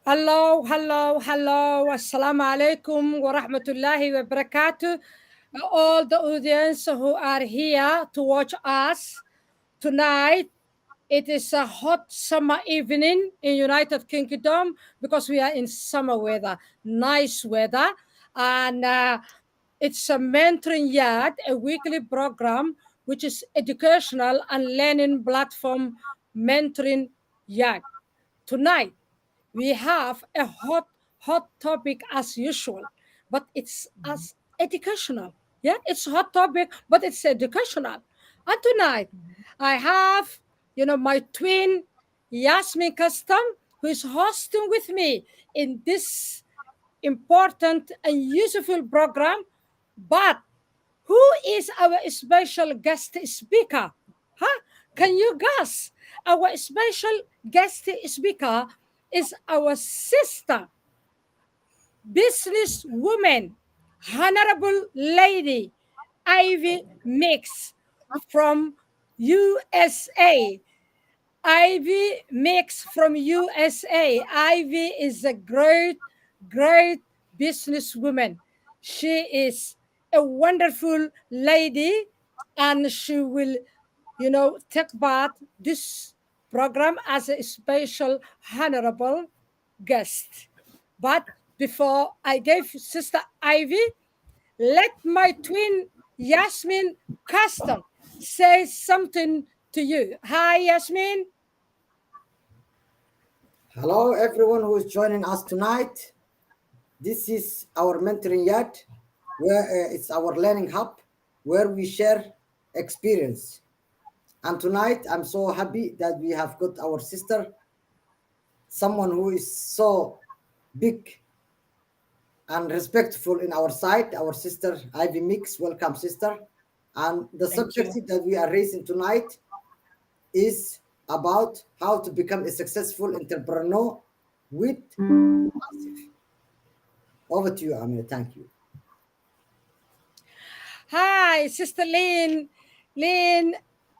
Hello, hello, hello. Assalamu alaikum wa rahmatullahi wa barakatuh. All the audience who are here to watch us tonight. It is a hot summer evening in United Kingdom because we are in summer weather, nice weather. And it's a Mentoring Yard, a weekly program which is educational and learning platform Mentoring Yard. Tonight, we have a hot topic as usual, but it's as educational. Yeah, it's hot topic, but it's educational. And tonight I have, my twin Yasmin Custom, who is hosting with me in this important and useful program. But who is our special guest speaker? Huh? Can you guess? Our special guest speaker is our sister, businesswoman, honorable lady, Ivy Mix from USA. Ivy Mix from USA. Ivy is a great businesswoman. She is a wonderful lady, and she will, take part this program as a special honorable guest. But before I give Sister Ivy, let my twin Yasmin Custom say something to you. Hi, Yasmin. Hello, everyone who is joining us tonight. This is our mentoring yard, where it's our learning hub, where we share experience. And tonight, I'm so happy that we have got our sister, someone who is so big and respectful in our side, our sister Ivy Mix. Welcome, sister. And the Thank subject you. that we are raising tonight is about how to become a successful entrepreneur with passive. Over to you, Amir. Thank you. Hi, Sister Lynn. Lynn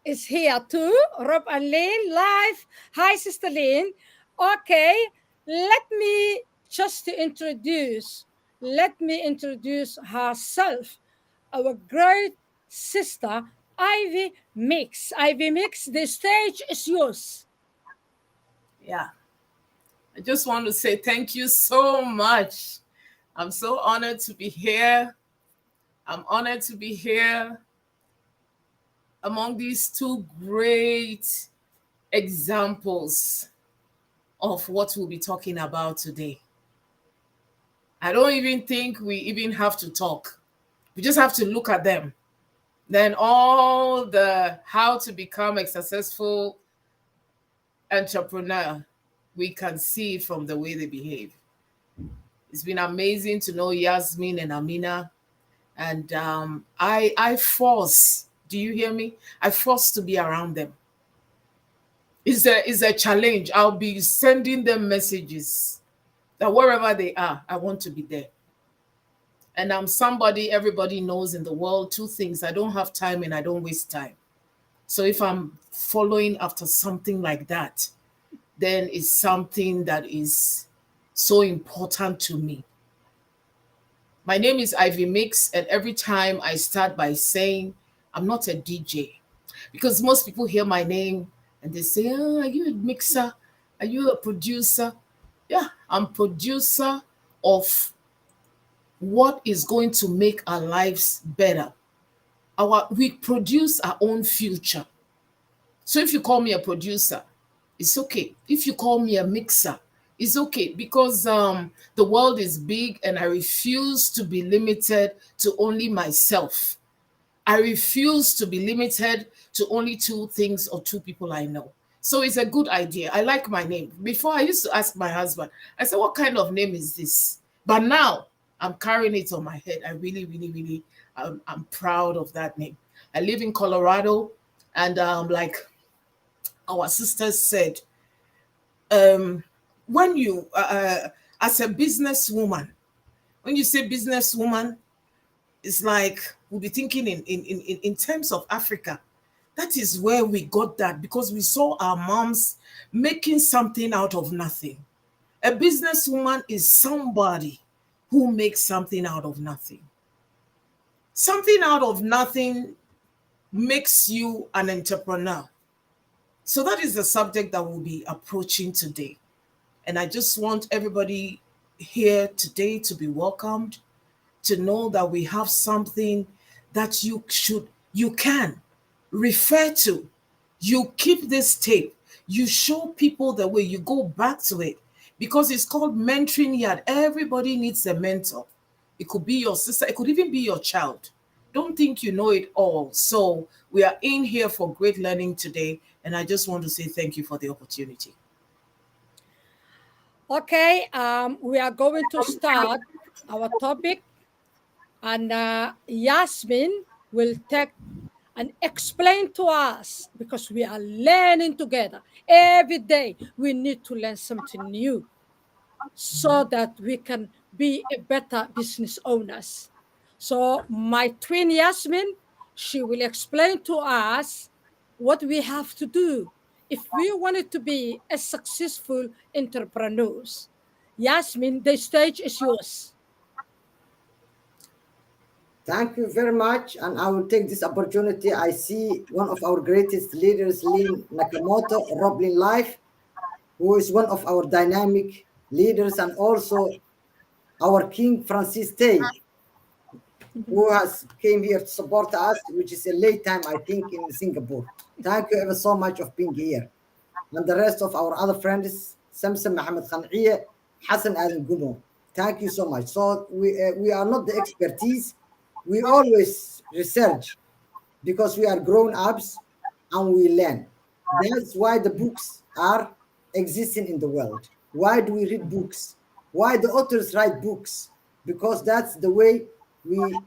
is here too. Rob and Lynn live. Hi, Sister Lynn. Okay, let me just to introduce. Let me introduce herself. Our great sister, Ivy Mix. Ivy Mix, the stage is yours. Yeah. I just want to say thank you so much. I'm so honored to be here. I'm honored to be here among these two great examples of what we'll be talking about today. I don't even think we even have to talk. We just have to look at them. Then all the how to become a successful entrepreneur, we can see it from the way they behave. It's been amazing to know Yasmin and Amina. And I force, do you hear me? I force to be around them. It's a challenge. I'll be sending them messages that wherever they are, I want to be there. And I'm somebody everybody knows in the world two things: I don't have time and I don't waste time. So if I'm following after something like that, then it's something that is so important to me. My name is Ivy Mix, and every time I start by saying I'm not a DJ, because most people hear my name and they say, "Oh, are you a mixer? Are you a producer?" Yeah, I'm producer of what is going to make our lives better. We produce our own future. So if you call me a producer, it's okay. If you call me a mixer, it's okay, because the world is big and I refuse to be limited to only myself. I refuse to be limited to only two things or two people I know. So it's a good idea. I like my name. Before, I used to ask my husband, I said, what kind of name is this? But now I'm carrying it on my head. I really, really, really, I'm proud of that name. I live in Colorado, and like our sisters said, when you, as a businesswoman, when you say businesswoman, it's like we'll be thinking in terms of Africa. That is where we got that, because we saw our moms making something out of nothing. A businesswoman is somebody who makes something out of nothing. Something out of nothing makes you an entrepreneur. So that is the subject that we'll be approaching today. And I just want everybody here today to be welcomed, to know that we have something that you can refer to. You keep this tape, you show people the way, you go back to it, because it's called Mentoring Yard. Everybody needs a mentor. It could be your sister, it could even be your child. Don't think you know it all. So we are in here for great learning today, and I just want to say thank you for the opportunity. Okay, we are going to start our topic, and Yasmin will take and explain to us, because we are learning together every day. We need to learn something new so that we can be a better business owners. So my twin Yasmin, she will explain to us what we have to do if we wanted to be a successful entrepreneurs. Yasmin, the stage is yours. Thank you very much, and I will take this opportunity. I see one of our greatest leaders, Lynn Nakamoto, Roblin Life, who is one of our dynamic leaders, and also our King Francis Tay, who has came here to support us, which is a late time, I think, in Singapore. Thank you ever so much of being here. And the rest of our other friends, Samson Mohammed Khan'iya, Hassan Adam Gumo. Thank you so much. So we are not the expertise. We always research because we are grown ups and we learn. That's why the books are existing in the world. Why do we read books? Why the authors write books? Because that's the way we,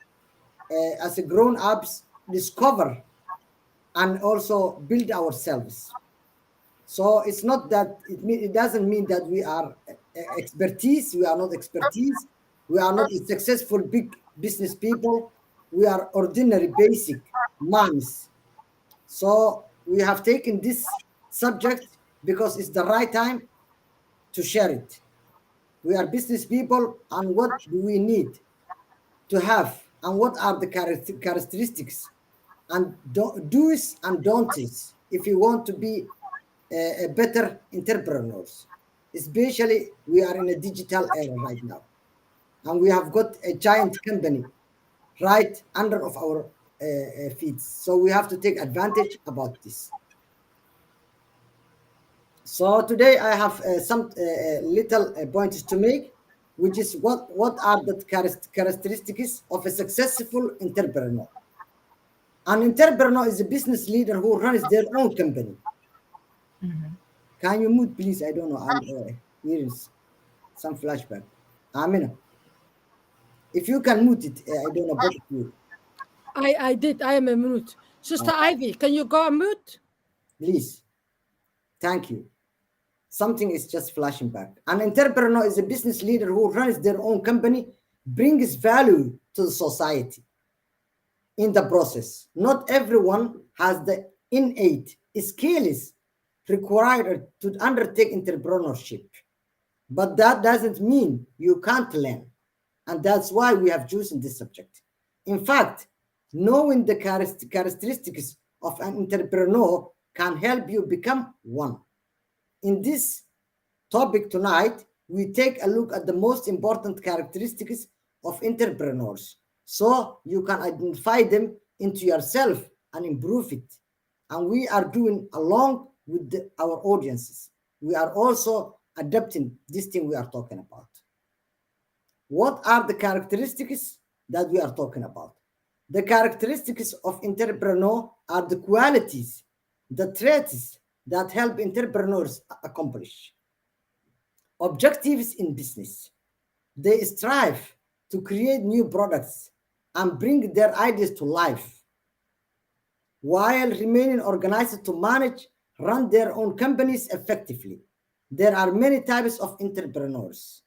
as a grown ups, discover and also build ourselves. So it's not that it doesn't mean that we are expertise. We are not expertise. We are not successful big business people. We are ordinary basic moms. So we have taken this subject because it's the right time to share it. We are business people, and what do we need to have, and what are the characteristics and do's and don'ts if you want to be a better entrepreneurs. Especially, we are in a digital era right now, and we have got a giant company right under of our feet. So we have to take advantage about this. So today I have some little points to make, which is what are the characteristics of a successful entrepreneur. An entrepreneur is a business leader who runs their own company. Can you mute, please? I don't know. I'm hearing some flashback. Amina, if you can mute it, I don't know, both of you. I did. I am a mute. Sister Ivy, can you go on mute? Please. Thank you. Something is just flashing back. An entrepreneur is a business leader who runs their own company, brings value to the society in the process. Not everyone has the innate skills required to undertake entrepreneurship. But that doesn't mean you can't learn. And that's why we have chosen this subject. In fact, knowing the characteristics of an entrepreneur can help you become one. In this topic tonight, we take a look at the most important characteristics of entrepreneurs so you can identify them into yourself and improve it. And we are doing along with our audiences. We are also adapting this thing we are talking about. What are the characteristics that we are talking about? The characteristics of entrepreneur are the qualities, the traits that help entrepreneurs accomplish objectives in business. They strive to create new products and bring their ideas to life while remaining organized to manage, run their own companies effectively. There are many types of entrepreneurs.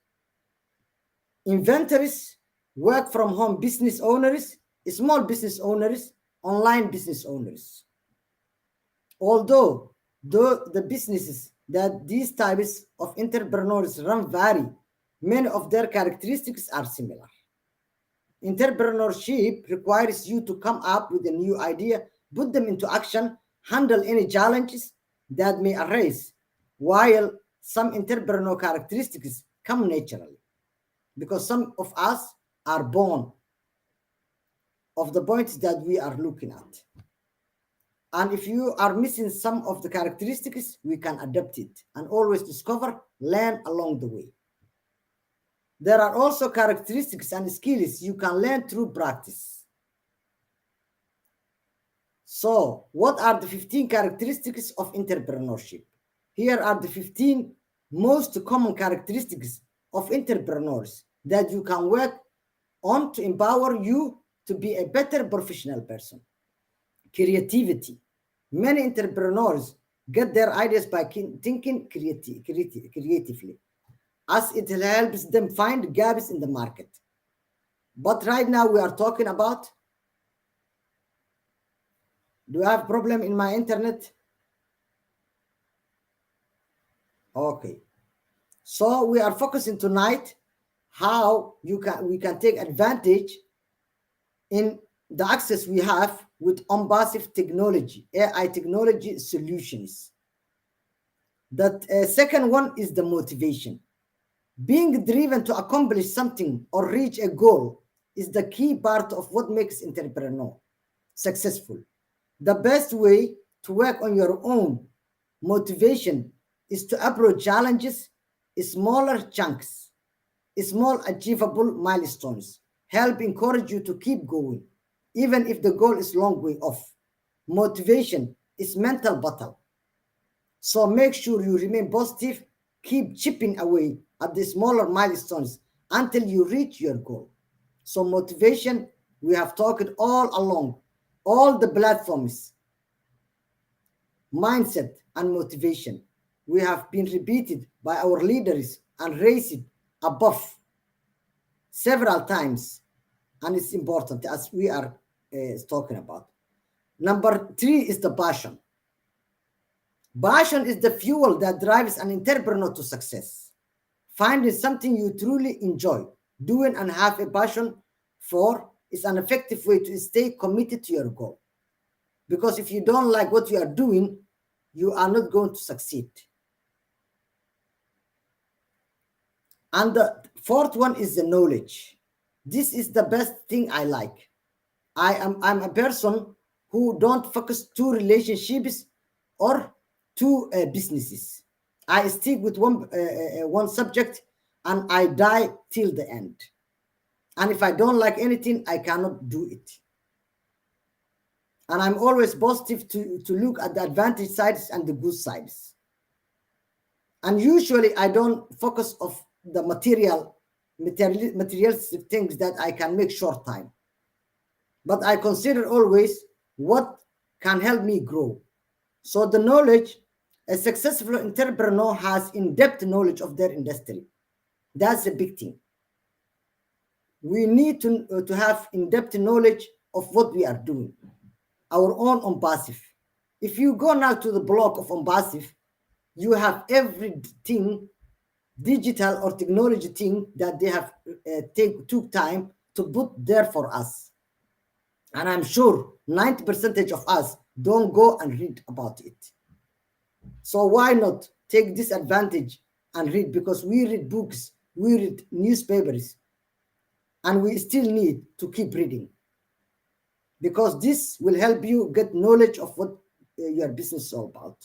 Inventors, work from home business owners, small business owners, online business owners. Although the businesses that these types of entrepreneurs run vary. Many of their characteristics are similar. Entrepreneurship requires you to come up with a new idea, put them into action, handle any challenges that may arise, while some entrepreneurial characteristics come naturally because some of us are born of the points that we are looking at. And if you are missing some of the characteristics, we can adapt it and always discover, learn along the way. There are also characteristics and skills you can learn through practice. So, what are the 15 characteristics of entrepreneurship? Here are the 15 most common characteristics of entrepreneurs that you can work on to empower you to be a better professional person. Creativity. Many entrepreneurs get their ideas by thinking creatively, as it helps them find gaps in the market. But right now we are talking about, do I have problem in my internet? Okay. So we are focusing tonight how we can take advantage in the access we have with unpassive technology, AI technology solutions. That second one is the motivation. Being driven to accomplish something or reach a goal is the key part of what makes entrepreneur successful. The best way to work on your own motivation is to approach challenges in smaller chunks, small achievable milestones. Help encourage you to keep going, even if the goal is long way off. Motivation is mental battle. So make sure you remain positive, keep chipping away at the smaller milestones until you reach your goal. So motivation, we have talked all along, all the platforms, mindset and motivation. We have been repeated by our leaders and raised above several times, and it's important as we are talking about. Number 3 is the passion. Passion is the fuel that drives an entrepreneur to success. Finding something you truly enjoy doing and have a passion for is an effective way to stay committed to your goal. Because if you don't like what you are doing, you are not going to succeed. And the fourth one is the knowledge. This is the best thing I like. I'm a person who don't focus two relationships or two businesses. I stick with one subject and I die till the end. And if I don't like anything, I cannot do it. And I'm always positive to look at the advantage sides and the good sides. And usually I don't focus on the materialistic things that I can make short time. But I consider always what can help me grow. So the knowledge, a successful entrepreneur has in-depth knowledge of their industry. That's a big thing. We need to have in-depth knowledge of what we are doing, our own on-passive. If you go now to the blog of on-passive, you have everything, digital or technology thing that they have took time to put there for us. And I'm sure 90% of us don't go and read about it. So why not take this advantage and read? Because we read books, we read newspapers, and we still need to keep reading. Because this will help you get knowledge of what your business is all about.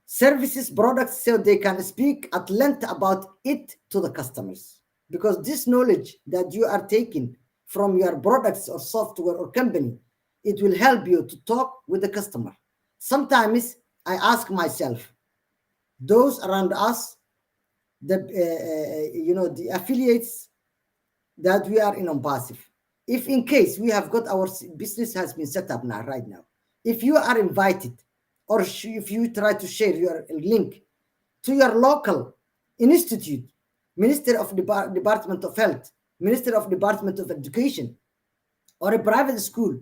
Services, products, so they can speak at length about it to the customers. Because this knowledge that you are taking from your products or software or company, it will help you to talk with the customer. Sometimes I ask myself, those around us, the affiliates that we are in on passive, if in case we have got our business has been set up now, right now, if you are invited or if you try to share your link to your local institute, Minister of Department of Health, Minister of Department of Education, or a private school,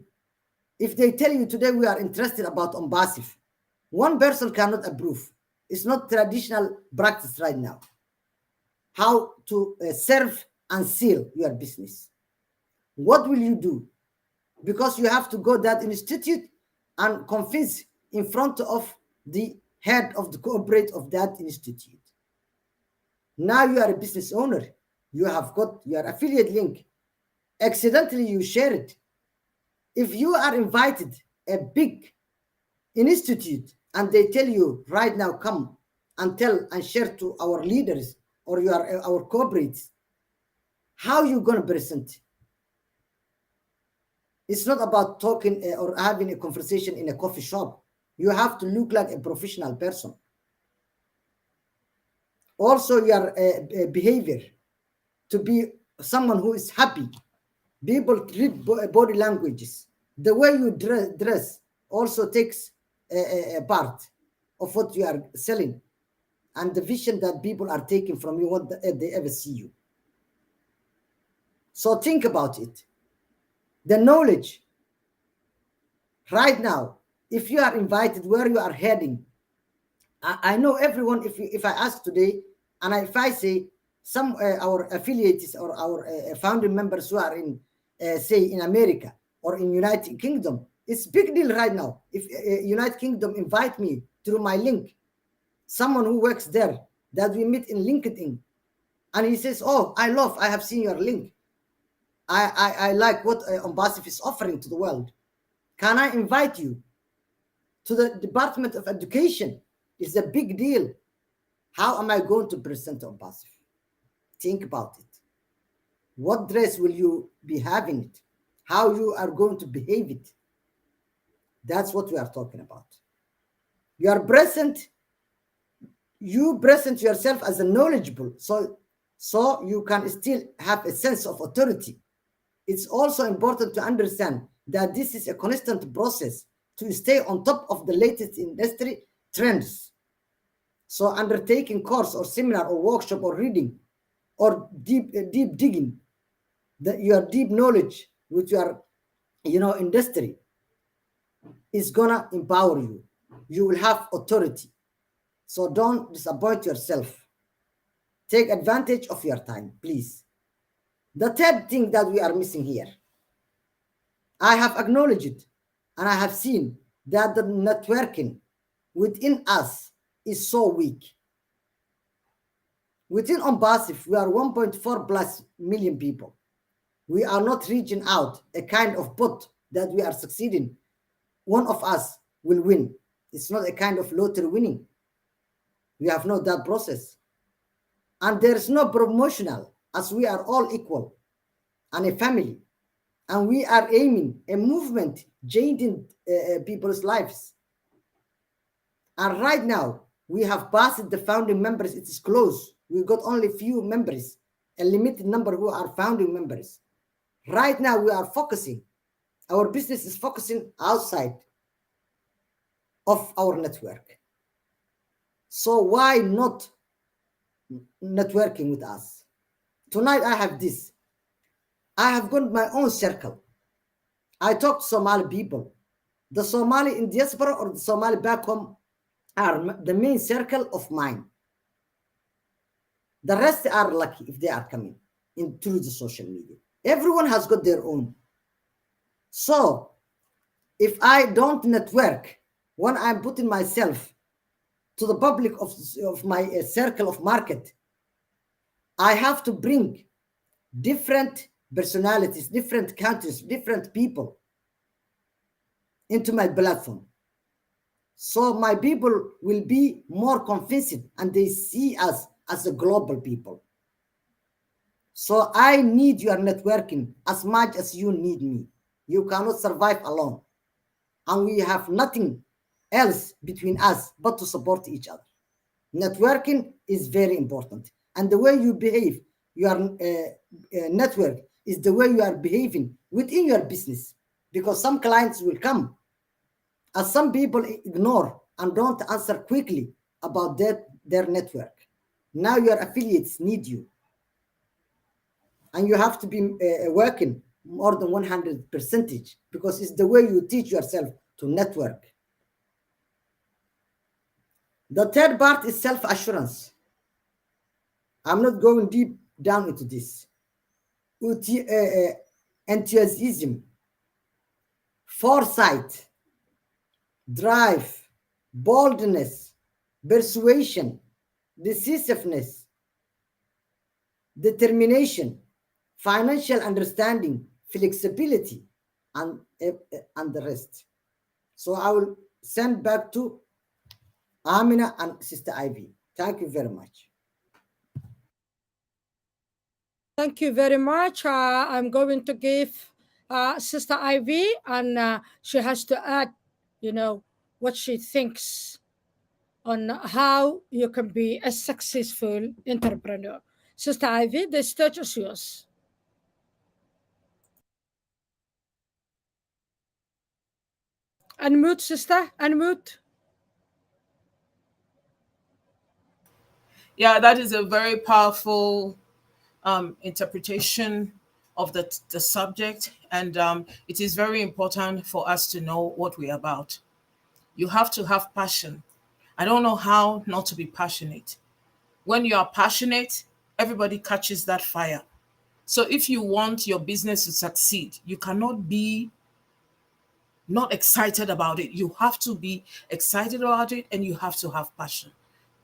if they tell you today we are interested about on passive, One person cannot approve. It's not traditional practice right now. How to serve and seal your business. What will you do? Because you have to go that institute and convince in front of the head of the corporate of that institute. Now you are a business owner. You have got your affiliate link. Accidentally you share it. If you are invited a big institute and they tell you right now, come and tell and share to our leaders or our corporates, how you going to present? It's not about talking or having a conversation in a coffee shop. You have to look like a professional person. Also, your behavior to be someone who is happy. People read body languages. The way you dress also takes a part of what you are selling and the vision that people are taking from you, what they ever see you. So think about it. The knowledge right now, if you are invited where you are heading, I know everyone. If I ask today, and if I say some our affiliates or our founding members who are in, say, in America or in United Kingdom, it's big deal right now. If United Kingdom invite me through my link, someone who works there that we meet in LinkedIn, and he says, "Oh, I have seen your link. I like what Ombasif is offering to the world. Can I invite you to the Department of Education?" It's a big deal. How am I going to present Ombasif? Think about it. What dress will you be having it? How you are going to behave it? That's what we are talking about. You are present. You present yourself as a knowledgeable, so you can still have a sense of authority. It's also important to understand that this is a constant process to stay on top of the latest industry trends. So undertaking course or seminar or workshop or reading or deep digging your deep knowledge with your industry is gonna empower you. You will have authority. So don't disappoint yourself. Take advantage of your time, please. The third thing that we are missing here, I have acknowledged it and I have seen that the networking within us is so weak. Within Ombasif, we are 1.4 plus million people. We are not reaching out a kind of pot that we are succeeding. One of us will win. It's not a kind of lottery winning. We have not that process. And there is no promotional, as we are all equal and a family. And we are aiming a movement changing people's lives. And right now, we have passed the founding members. It is close. We got only few members, a limited number who are founding members. Right now, we are focusing. Our business is focusing outside of our network. So why not networking with us? Tonight, I have this. I have got my own circle. I talk to Somali people. The Somali in diaspora or the Somali back home are the main circle of mine. The rest are lucky if they are coming in through the social media. Everyone has got their own. So if I don't network, when I'm putting myself to the public of my circle of market, I have to bring different personalities, different countries, different people into my platform. So my people will be more convinced and they see us as a global people. So I need your networking as much as you need me. You cannot survive alone. And we have nothing else between us but to support each other. Networking is very important. And the way you behave, your network is the way you are behaving within your business. Because some clients will come, as some people ignore and don't answer quickly about their network. Now your affiliates need you. And you have to be working more than 100% because it's the way you teach yourself to network. The third part is self-assurance. I'm not going deep down into this. Enthusiasm, foresight, drive, boldness, persuasion, decisiveness, determination, financial understanding, flexibility, and the rest. So I will send back to Amina and Sister Ivy. Thank you very much. Thank you very much. I'm going to give Sister Ivy, and she has to add, what she thinks on how you can be a successful entrepreneur. Sister Ivy, the stage is yours. Unmute, sister. Unmute. Yeah, that is a very powerful interpretation of the subject, and it is very important for us to know what we're about. You have to have passion. I don't know how not to be passionate. When you are passionate, everybody catches that fire. So if you want your business to succeed, you cannot be not excited about it. You have to be excited about it, and you have to have passion.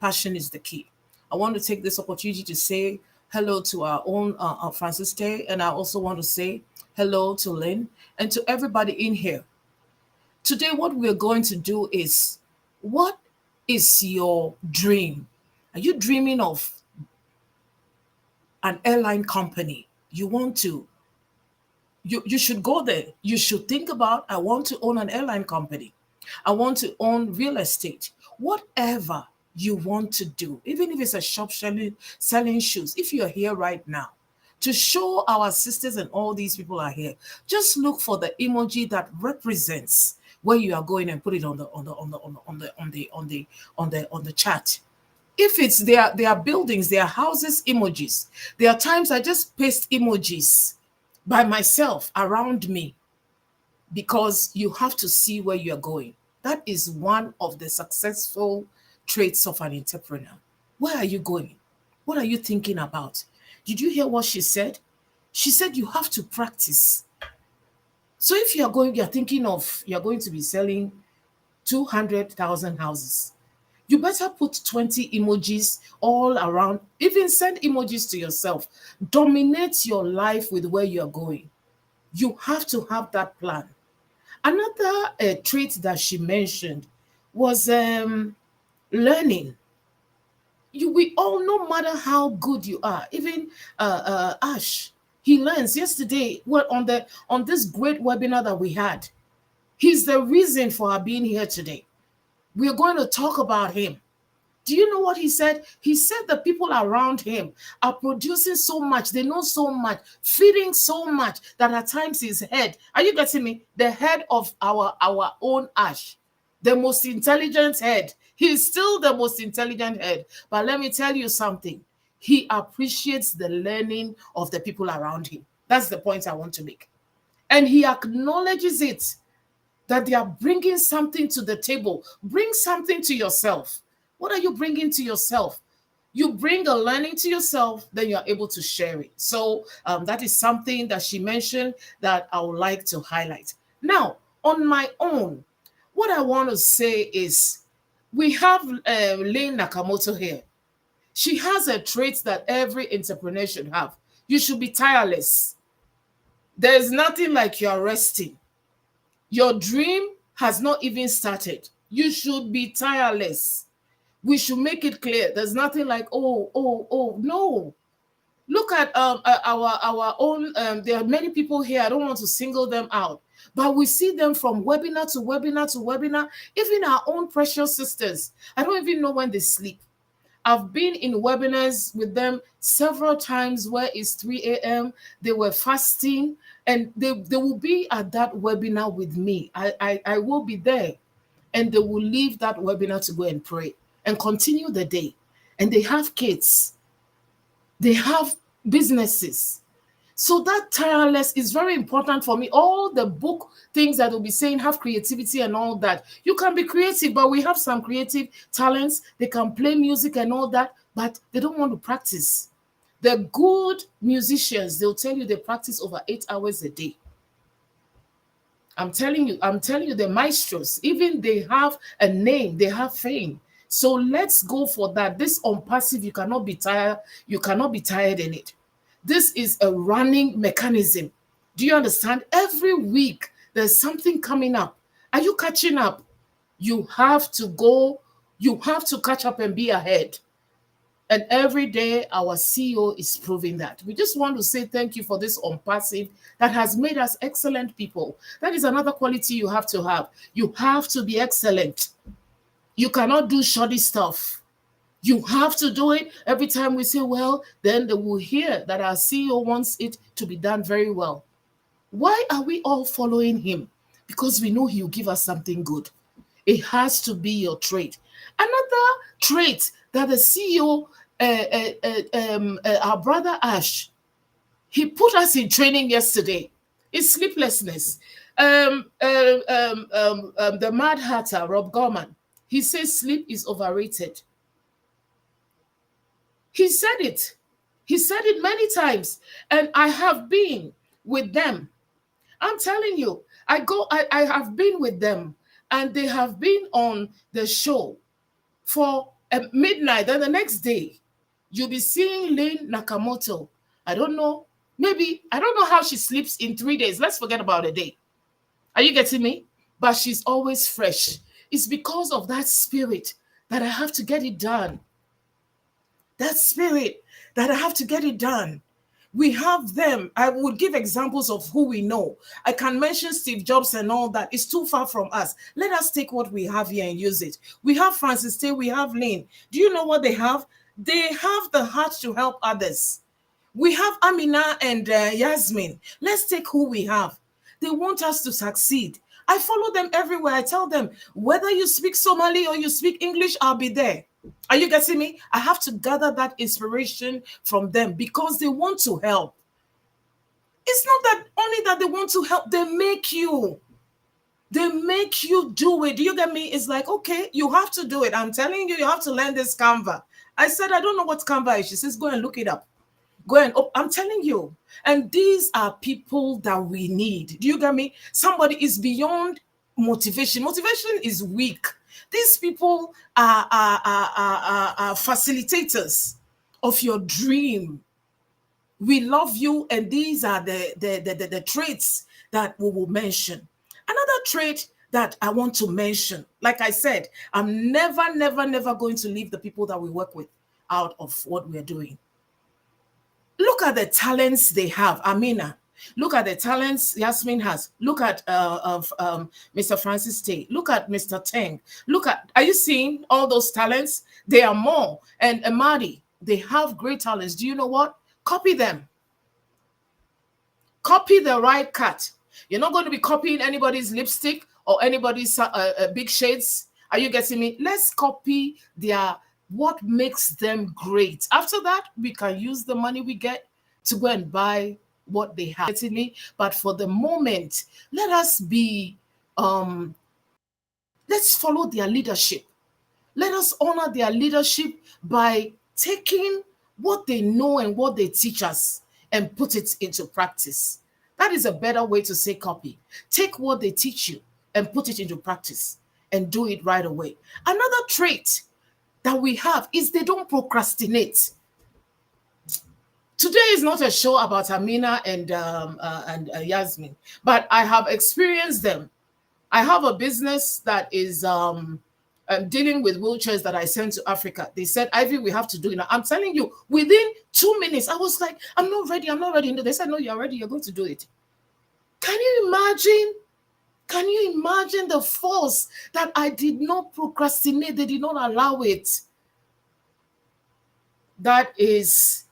Passion is the key. I want to take this opportunity to say hello to our own Francis Day, and I also want to say hello to Lynn and to everybody in here. Today, what we're going to do is, what is your dream? Are you dreaming of an airline company? You want to, you should go there. You should think about, I want to own an airline company. I want to own real estate. Whatever you want to do, even if it's a shop selling shoes, if you're here right now, to show our sisters and all these people are here, just look for the emoji that represents where you are going and put it on the chat. If it's their buildings, their houses emojis, there are times I just paste emojis by myself around me, because you have to see where you're going. That is one of the successful traits of an entrepreneur. Where are you going? What are you thinking about? Did you hear what she said? She said you have to practice. So if you're thinking of, you're going to be selling 200,000 houses, you better put 20 emojis all around. Even send emojis to yourself. Dominate your life with where you're going. You have to have that plan. Another trait that she mentioned was learning. We all, no matter how good you are, even Ash, he learns. Yesterday, on this great webinar that we had, he's the reason for our being here today. We're going to talk about him. Do you know what he said? He said the people around him are producing so much, they know so much, feeding so much, that at times his head, are you getting me? The head of our own Ash, the most intelligent head. He's still the most intelligent head. But let me tell you something. He appreciates the learning of the people around him. That's the point I want to make. And he acknowledges it, that they are bringing something to the table. Bring something to yourself. What are you bringing to yourself? You bring a learning to yourself, then you're able to share it. So that is something that she mentioned that I would like to highlight. Now, on my own, what I want to say is, we have Lynn Nakamoto here. She has a trait that every entrepreneur should have. You should be tireless. There's nothing like you're resting. Your dream has not even started. You should be tireless. We should make it clear. There's nothing like, oh, no. Look at our own, there are many people here, I don't want to single them out, but we see them from webinar to webinar to webinar, even our own precious sisters. I don't even know when they sleep. I've been in webinars with them several times where it's 3 a.m. They were fasting, and they will be at that webinar with me. I will be there, and they will leave that webinar to go and pray and continue the day. And they have kids. They have businesses. So that tireless is very important for me. All the book things that will be saying have creativity and all that. You can be creative, but we have some creative talents. They can play music and all that, but they don't want to practice. The good musicians, they'll tell you they practice over 8 hours a day. I'm telling you, the maestros, even they have a name, they have fame. So let's go for that. This on passive, you cannot be tired. You cannot be tired in it. This is a running mechanism. Do you understand? Every week there's something coming up. Are you catching up? You have to go. You have to catch up and be ahead. And every day, our CEO is proving that. We just want to say thank you for this on passive that has made us excellent people. That is another quality you have to have. You have to be excellent. You cannot do shoddy stuff. You have to do it. Every time we say, well, then they will hear that our CEO wants it to be done very well. Why are we all following him? Because we know he'll give us something good. It has to be your trait. Another trait that the CEO, our brother Ash, he put us in training yesterday is sleeplessness. The Mad Hatter, Rob Gorman, he says sleep is overrated. He said it. He said it many times. And I have been with them. I'm telling you, I have been with them, and they have been on the show for midnight. Then the next day, you'll be seeing Lane Nakamoto. I don't know how she sleeps in 3 days. Let's forget about a day. Are you getting me? But she's always fresh. It's because of that spirit that I have to get it done. That spirit that I have to get it done. We have them. I would give examples of who we know. I can mention Steve Jobs and all that. It's too far from us. Let us take what we have here and use it. We have Francis Tay, we have Lane. Do you know what they have? They have the heart to help others. We have Amina and Yasmin. Let's take who we have. They want us to succeed. I follow them everywhere. I tell them, whether you speak Somali or you speak English, I'll be there. Are you getting me? I have to gather that inspiration from them because they want to help. It's not that only that they want to help, they make you. They make you do it. Do you get me? It's like, okay, you have to do it. I'm telling you, you have to learn this Canva. I said, I don't know what Canva is. She says, go and look it up. Go and, oh, I'm telling you. And these are people that we need. Do you get me? Somebody is beyond motivation. Motivation is weak. These people are facilitators of your dream. We love you, and these are the traits that we will mention. Another trait that I want to mention, like I said, I'm never going to leave the people that we work with out of what we're doing. Look at the talents they have. Amina. Look at the talents Yasmin has. Look at Mr. Francis Tay. Look at Mr. Teng. Are you seeing all those talents? They are more. And Amadi, they have great talents. Do you know what? Copy them. Copy the right cut. You're not going to be copying anybody's lipstick or anybody's big shades. Are you getting me? Let's copy what makes them great. After that, we can use the money we get to go and buy what they have. Getting me? But for the moment, let us be, let's follow their leadership. Let us honor their leadership by taking what they know and what they teach us and put it into practice. That is a better way to say copy. Take what they teach you and put it into practice and do it right away. Another trait that we have is they don't procrastinate. Today is not a show about Amina and Yasmin, but I have experienced them. I have a business that is dealing with wheelchairs that I sent to Africa. They said, Ivy, we have to do it now. I'm telling you, within 2 minutes, I was like, I'm not ready. They said, no, you're ready. You're going to do it. Can you imagine? Can you imagine the force that I did not procrastinate? They did not allow it. That is,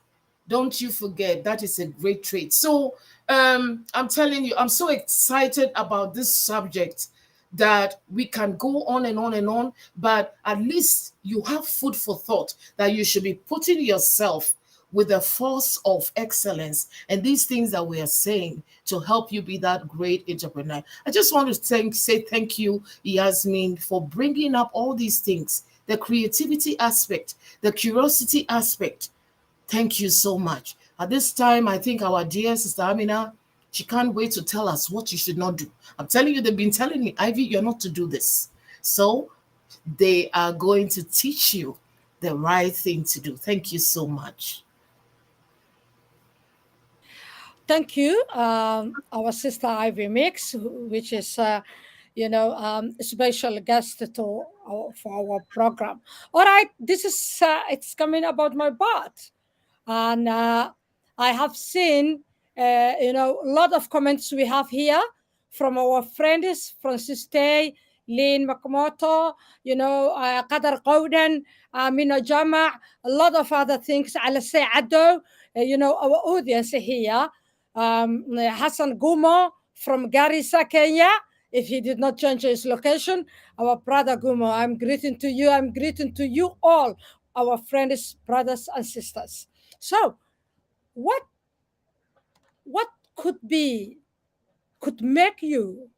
don't you forget, that is a great trait. So I'm telling you, I'm so excited about this subject that we can go on and on and on, but at least you have food for thought that you should be putting yourself with the force of excellence and these things that we are saying to help you be that great entrepreneur. I just want to say thank you, Yasmin, for bringing up all these things, the creativity aspect, the curiosity aspect. Thank you so much. At this time, I think our dear Sister Amina, she can't wait to tell us what you should not do. I'm telling you, they've been telling me, Ivy, you're not to do this. So they are going to teach you the right thing to do. Thank you so much. Thank you, our sister Ivy Mix, which is, a special guest for our program. All right, this is it's coming about my part, and I have seen, a lot of comments we have here from our friends, Francis Tay, Lynn Makamoto, Qadar Qawdan, Mina Jama, a lot of other things, Ala Ado, our audience here, Hassan Gumo from Garissa, Kenya. If he did not change his location, our brother Gumo, I'm greeting to you. I'm greeting to you all, our friends, brothers, and sisters. So, what what could make you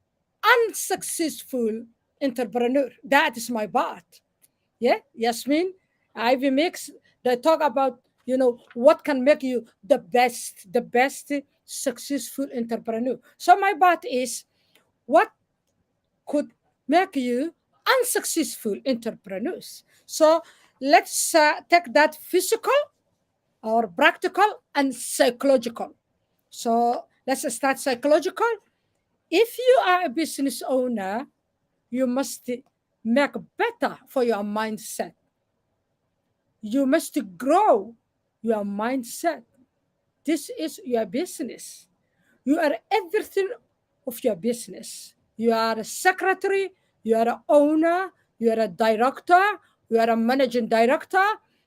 unsuccessful entrepreneur? That is my part. Yeah, Yasmin, Ivy Mix. They talk about what can make you the best successful entrepreneur. So my part is what could make you unsuccessful entrepreneurs. So let's take that physical or practical and psychological. So let's start psychological. If you are a business owner, you must make better for your mindset. You must grow your mindset. This is your business. You are everything of your business. You are a secretary, you are an owner, you are a director, you are a managing director,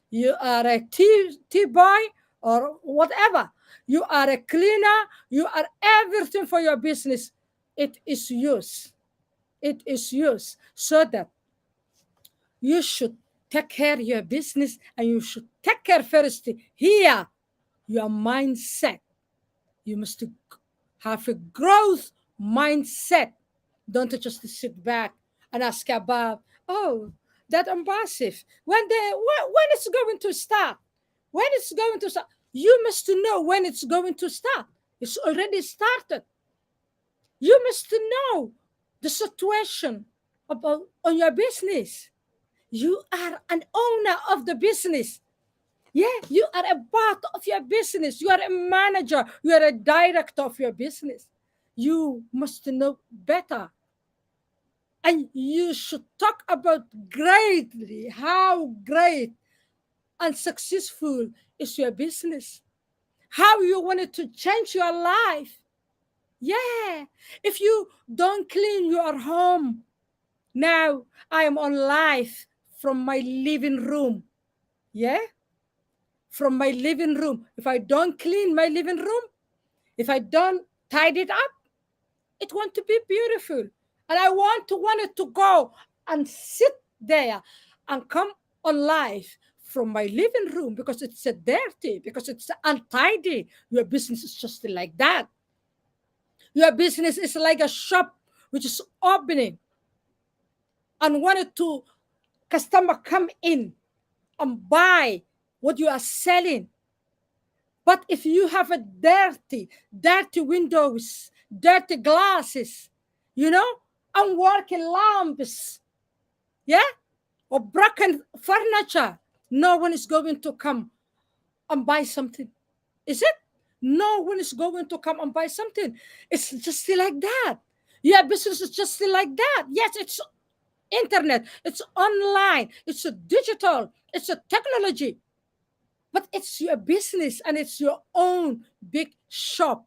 you are a tea boy or whatever. You are a cleaner, you are everything for your business. It is yours. It is yours. So that you should take care of your business and you should take care first here, your mindset. You must have a growth mindset. Don't just sit back and ask about, oh, that ambassador. When it's going to start? When it's going to start? You must know when it's going to start. It's already started. You must know the situation about on your business. You are an owner of the business. Yeah, you are a part of your business. You are a manager. You are a director of your business. You must know better. And you should talk about greatly how great and successful is your business. How you wanted to change your life. Yeah. If you don't clean your home, now I am on live from my living room. Yeah. From my living room. If I don't clean my living room, if I don't tidy it up, it want to be beautiful. And I want it to go and sit there and come on life from my living room because it's a dirty, because it's untidy. Your business is just like that. Your business is like a shop which is opening and wanted to customer come in and buy what you are selling. But if you have a dirty windows, dirty glasses, unworking lamps, yeah, or broken furniture, no one is going to come and buy something. Is it? No one is going to come and buy something. It's just like that. Yeah, business is just like that. Yes, it's internet, it's online, it's a digital, it's a technology. But it's your business and it's your own big shop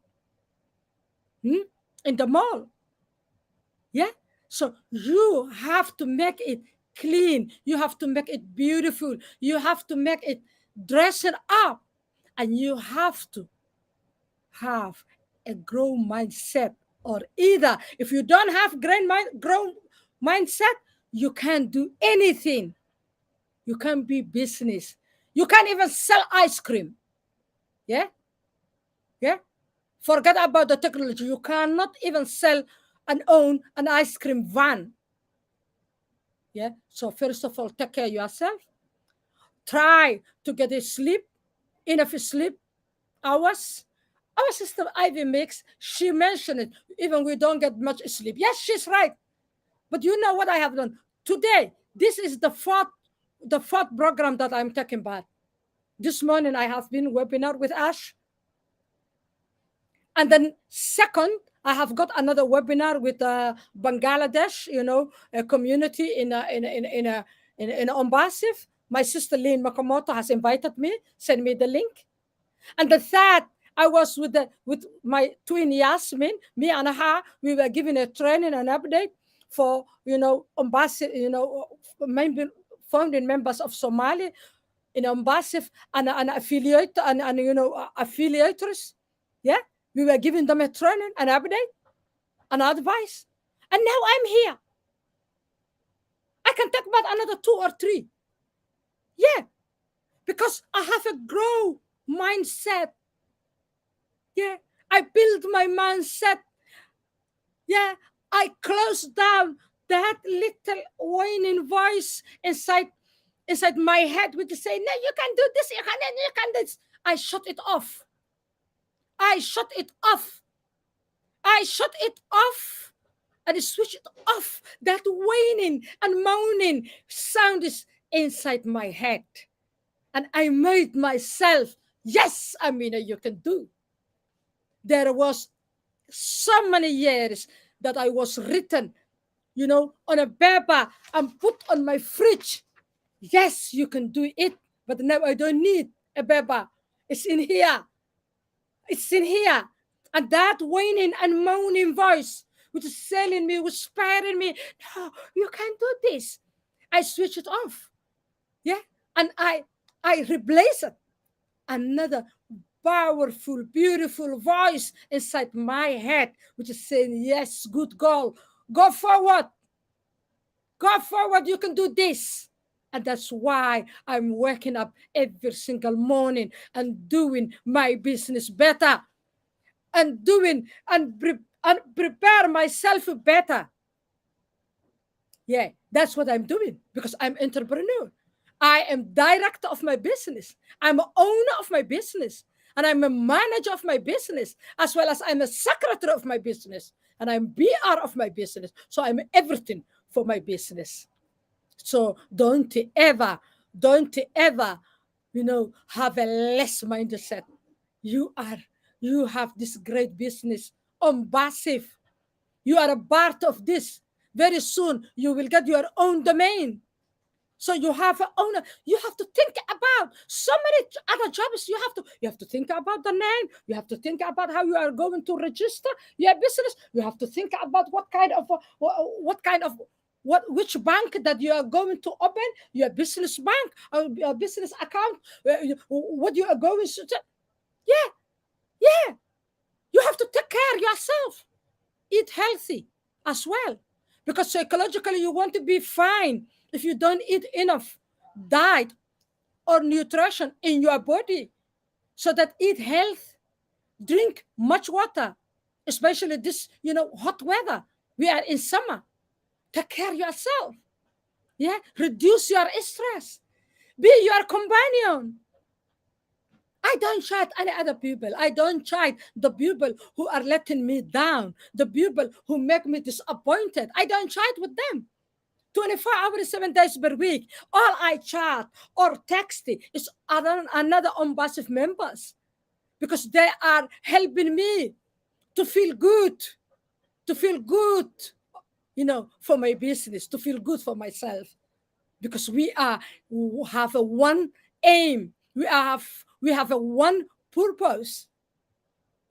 in the mall. Yeah. So you have to make it clean. You have to make it beautiful. You have to make it dress it up. And you have to have a grow mindset. Or either if you don't have grow mindset, you can't do anything. You can't be business. You can't even sell ice cream. Yeah, yeah. Forget about the technology. You cannot even sell and own an ice cream van. Yeah. So first of all, take care of yourself. Try to get a sleep, enough sleep hours. Our sister Ivy Mix, she mentioned it. Even we don't get much sleep. Yes, she's right. But you know what I have done today? This is the fourth program that I'm talking about. This morning I have been webinar with Ash, and then second I have got another webinar with Bangladesh, a community in Ombasif. My sister Lynn Makamoto has invited me, sent me the link. And the third, I was with my twin Yasmin, me and her. We were giving a training and update for Ombasif, founding members of Somali in Ombasif and affiliate and affiliators. Yeah, we were giving them a training, an update, an advice, and now I'm here. I can talk about another 2 or 3. Yeah, because I have a grow mindset. Yeah, I build my mindset. Yeah, I close down that little whining voice inside my head with say, no, you can do this, you can do this. I shut it off. I shut it off. I shut it off and switch it off. That whining and moaning sound is inside my head. And I made myself, yes, Amina, you can do. There was so many years that I was written, on a paper and put on my fridge. Yes, you can do it. But now I don't need a paper. It's in here. It's in here. And that whining and moaning voice, which is telling me, whispering me, no, you can't do this. I switch it off. Yeah. And I replace it. Another powerful, beautiful voice inside my head, which is saying, yes, good girl. Go forward. Go forward. You can do this. And that's why I'm waking up every single morning and doing my business better and doing and prepare myself better. Yeah, that's what I'm doing because I'm entrepreneur. I am director of my business. I'm an owner of my business. And I'm a manager of my business, as well as I'm a secretary of my business. And I'm BR of my business. So I'm everything for my business. So don't ever, have a less mindset. You have this great business on passive. You are a part of this. Very soon you will get your own domain. So you have a owner. You have to think about so many other jobs. You have to think about the name. You have to think about how you are going to register your business. You have to think about which bank that you are going to open your business bank or your business account. What you are going to do. Yeah. You have to take care of yourself. Eat healthy as well, because psychologically you want to be fine if you don't eat enough diet or nutrition in your body. So that eat health, drink much water, especially this hot weather. We are in summer. Take care of yourself. Yeah, reduce your stress. Be your companion. I don't chat any other people. I don't chat the people who are letting me down, the people who make me disappointed. I don't chat with them. 24 hours, 7 days per week. All I chat or text is another Ombasif members, because they are helping me to feel good, for my business, to feel good for myself. Because we have a one aim. We have a one purpose.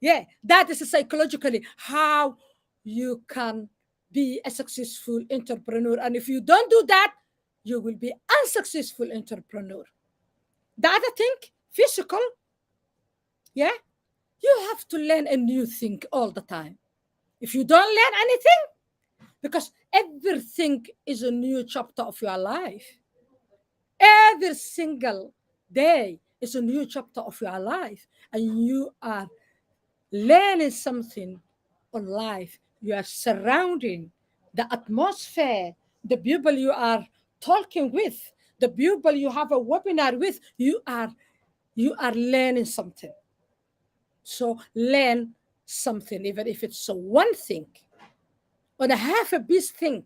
Yeah, that is psychologically how you can be a successful entrepreneur. And if you don't do that, you will be unsuccessful entrepreneur. The other thing, physical, yeah, you have to learn a new thing all the time. If you don't learn anything, because everything is a new chapter of your life. Every single day It's a new chapter of your life, and you are learning something on life. You are surrounding the atmosphere, the people you are talking with, the people you have a webinar with. You are learning something. So learn something, even if it's one thing or a half a piece thing.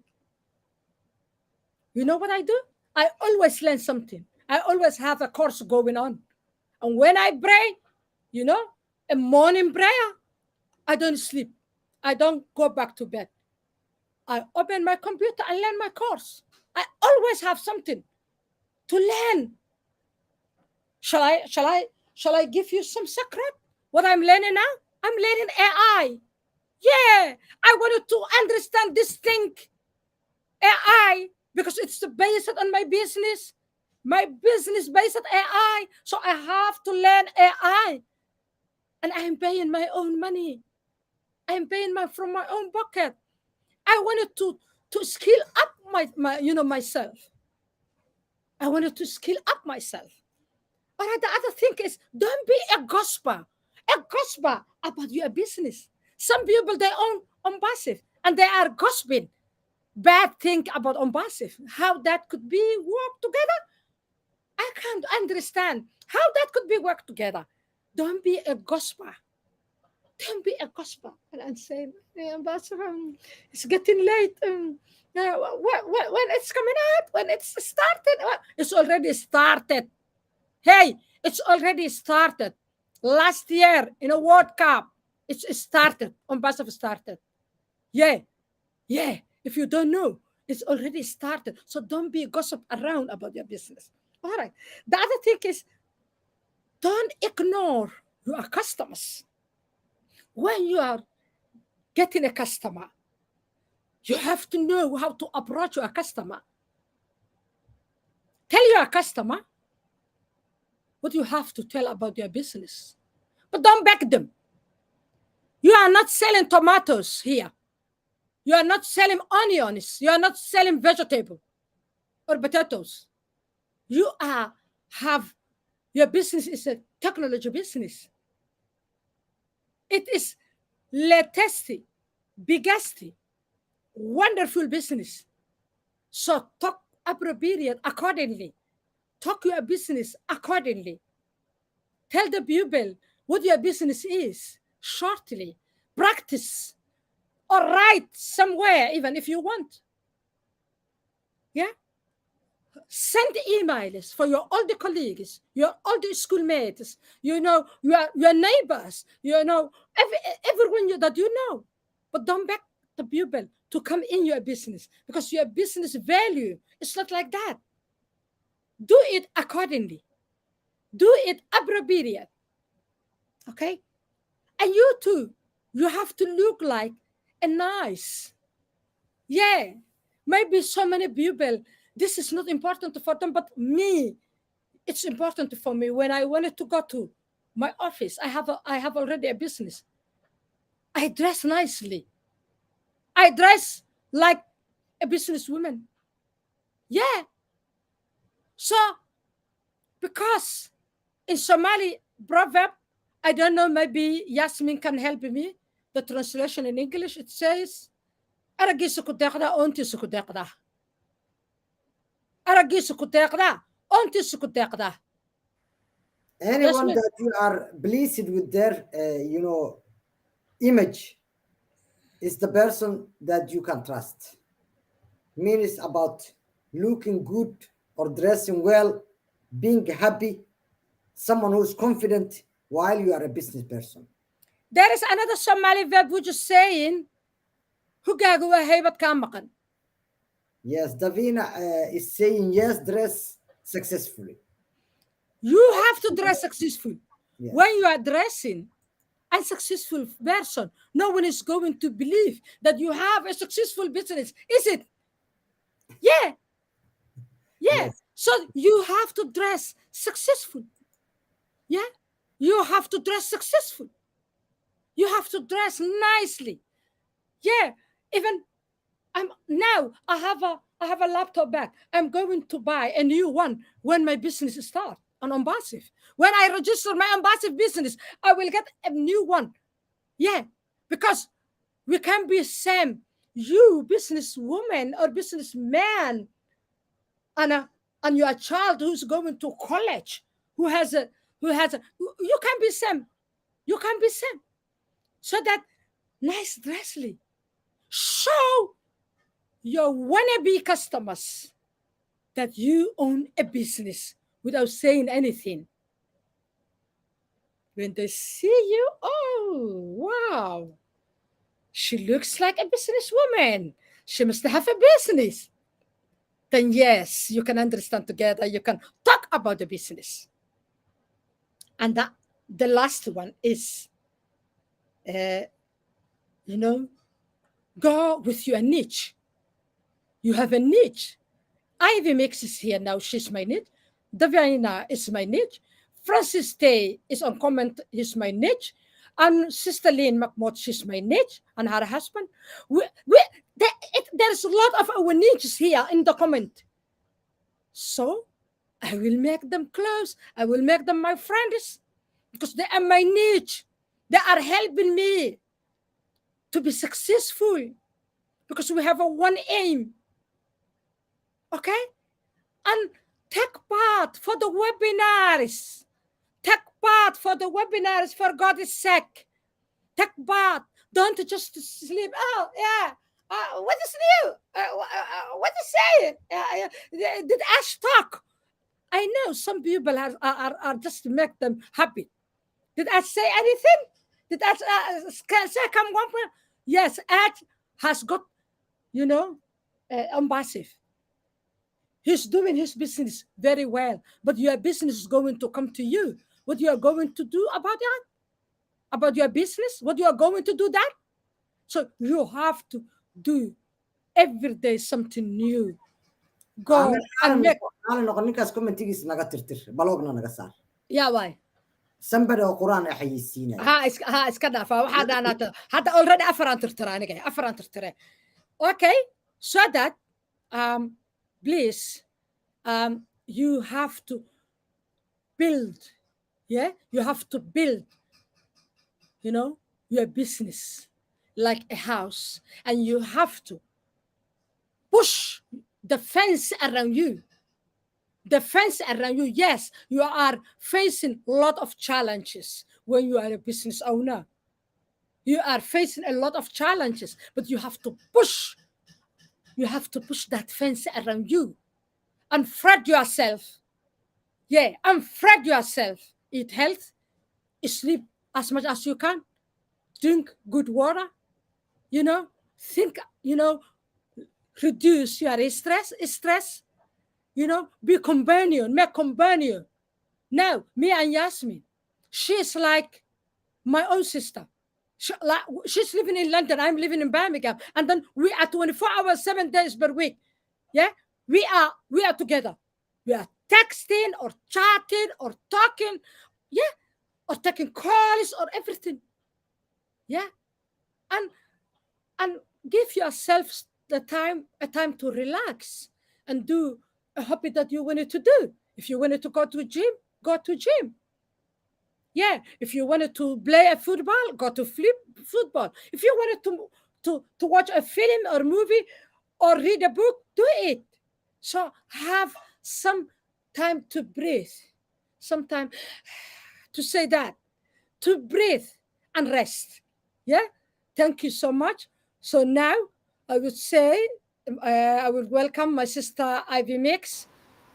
You know what I do? I always learn something. I always have a course going on. And when I pray, you know, a morning prayer, I don't sleep. I don't go back to bed. I open my computer and learn my course. I always have something to learn. Shall I give you some secret? What I'm learning now? I'm learning AI. Yeah, I wanted to understand this thing, AI, because it's based on my business. My business based on AI. So I have to learn AI. And I'm paying my own money. I'm paying from my own pocket. I wanted to skill up myself. I wanted to skill up myself. All right, the other thing is, don't be a gossiper about your business. Some people, they own on passive and they are gossiping bad thing about on passive. How that could be work together? I can't understand how that could be work together. Don't be a gossiper. Don't be a gossiper. And I'm saying, hey, Ambassador, it's getting late. When it's coming out, when it's started, it's already started. Hey, it's already started. Last year in a World Cup, it's started. Ambassador started. Yeah, yeah. If you don't know, it's already started. So don't be gossip around about your business. All right. The other thing is, don't ignore your customers. When you are getting a customer, you have to know how to approach your customer. Tell your customer what you have to tell about your business, but don't beg them. You are not selling tomatoes here. You are not selling onions. You are not selling vegetable or potatoes. You have your business is a technology business. It is latest, biggest, wonderful business. So talk appropriate accordingly. Talk your business accordingly. Tell the people what your business is shortly. Practice or write somewhere, even if you want. Yeah? Send emails for your older colleagues, your older schoolmates, your neighbors, everyone that you know. But don't beg the people to come in your business, because your business value is not like that. Do it accordingly. Do it appropriate. Okay? And you too, you have to look like a nice. Yeah. Maybe so many people, this is not important for them, but me, it's important for me. When I wanted to go to my office, I have already a business. I dress nicely. I dress like a businesswoman. Yeah. So because in Somali proverb, I don't know, maybe Yasmin can help me. The translation in English, it says, "Aragisu ku deeqda, oontiisu ku deeqda. Aragisu ku deeqda, oontiisu ku deeqda." Anyone Yasmin, that you are pleased with their, image is the person that you can trust. Means about looking good or dressing well, being happy, someone who's confident while you are a business person. there is another Somali verb which is saying, "Hugaagu waa haybad kaa maqan." Yes, Davina is saying yes, dress successfully. You have to dress successful. Yes. When you are dressing unsuccessful person, no one is going to believe that you have a successful business, is it? Yeah. Yeah. Yes. So you have to dress successful. Yeah. You have to dress successful. You have to dress nicely. Yeah. Even I have a laptop bag. I'm going to buy a new one when my business starts. on Unpassive. When I register my Unpassive business, I will get a new one. Yeah, because we can be same. You businesswoman or businessman, and your child who's going to college, who has a you can be same. You can be same. So that nice dressly show your wannabe customers that you own a business without saying anything. When they see you, oh, wow, she looks like a businesswoman. She must have a business. Then, yes, you can understand together. You can talk about the business. And the last one is, you know, go with your niche. You have a niche. Ivy Mix is here now. She's my niche. Davina is my niche. Francis Day is on comment. He's my niche. And Sister Lynn McMott, she's my niche. And her husband. There's a lot of our niches here in the comment. So I will make them close. I will make them my friends because they are my niche. They are helping me to be successful because we have a one aim. Okay? And take part for the webinars. Take part for the webinars for God's sake. Take part. Don't just sleep. Oh, yeah. What is new? What is saying? Did Ash talk? I know some people are just to make them happy. Did Ash say anything? Did Ash say come one point? Yes, Ash has got, Unpassive. He's doing his business very well, but your business is going to come to you. What you are going to do about that? About your business? What you are going to do that? So you have to do every day something new. Go and make. ninkaas commentigiis naga tirtir balogna naga saar. Yeah, why? Somebody oo Quraan ay xayisiinaya. iska dhaafa waxaa dhaanaata hadda already afaraan tirtira aniga afaraan tirtire. Okay, so that please, you have to build. Yeah, you have to build, your business like a house, and you have to push the fence around you. The fence around you. Yes, you are facing a lot of challenges when you are a business owner. You are facing a lot of challenges, but you have to push. You have to push that fence around you. Unfret yourself. Yeah, unfret yourself. Eat health. Sleep as much as you can. Drink good water. Think, reduce your stress. Be companion, make companion. Now, me and Yasmin, she's like my own sister. She's living in London, I'm living in Birmingham, and then we are 24 hours, 7 days per week. Yeah, we are together. We are texting or chatting or talking, yeah, or taking calls or everything. Yeah, and give yourself a time to relax and do a hobby that you wanted to do. If you wanted to go to gym, go to gym. Yeah, if you wanted to play a football, go to football. If you wanted to watch a film or movie or read a book, do it. So have some time to breathe, some time to say that, to breathe and rest. Yeah, thank you so much. So now I would say I would welcome my sister Ivy Mix